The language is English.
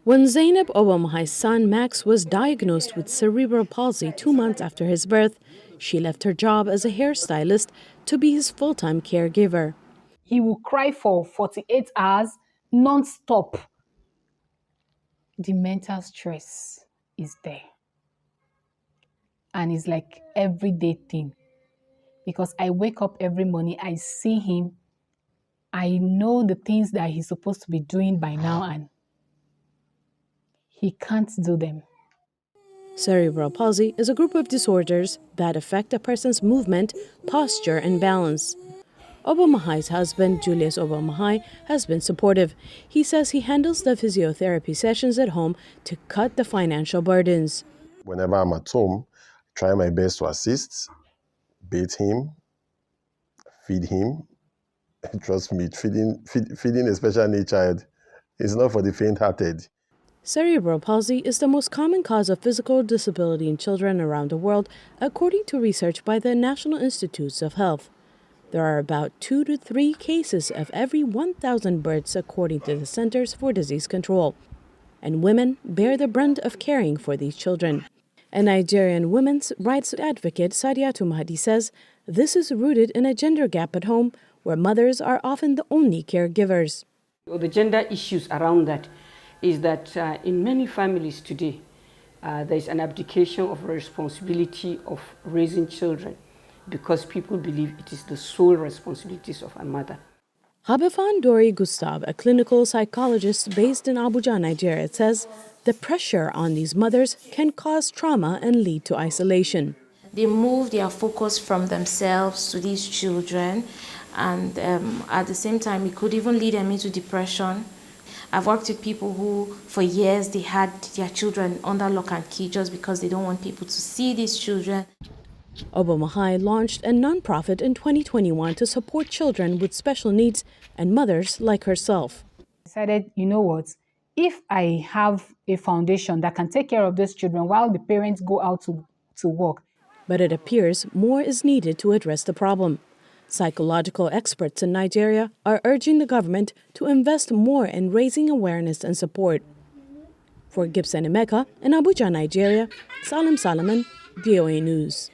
When Zainab Obamahai's son Max was diagnosed with cerebral palsy 2 months after his birth, she left her job as a hairstylist to be his full-time caregiver. He will cry for 48 hours non-stop. The mental stress is there. And it's like everyday thing. Because I wake up every morning, I see him, I know the things that he's supposed to be doing by now, and he can't do them. Cerebral palsy is a group of disorders that affect a person's movement, posture, and balance. Obamahai's husband, Julius Obamahai, has been supportive. He says he handles the physiotherapy sessions at home to cut the financial burdens. Whenever I'm at home, I try my best to assist, bathe him, feed him. Trust me, feeding a special needs child is not for the faint-hearted. Cerebral palsy is the most common cause of physical disability in children around the world, according to research by the National Institutes of Health. There are about 2 to 3 cases of every 1,000 births, according to the Centers for Disease Control. And women bear the brunt of caring for these children. A Nigerian women's rights advocate, Sadiatu Mahdi, says this is rooted in a gender gap at home, where mothers are often the only caregivers. The gender issues around that is that in many families today, there is an abdication of responsibility of raising children because people believe it is the sole responsibilities of a mother. Habifan Dori Gustav, a clinical psychologist based in Abuja, Nigeria, says the pressure on these mothers can cause trauma and lead to isolation. They move their focus from themselves to these children, and at the same time, it could even lead them into depression. I've worked with people who, for years, they had their children under lock and key just because they don't want people to see these children. Obamahai launched a nonprofit in 2021 to support children with special needs and mothers like herself. I decided, you know what, if I have a foundation that can take care of these children while the parents go out to work. But it appears more is needed to address the problem. Psychological experts in Nigeria are urging the government to invest more in raising awareness and support. For Gibson Emeka in Abuja, Nigeria, Salem Solomon, VOA News.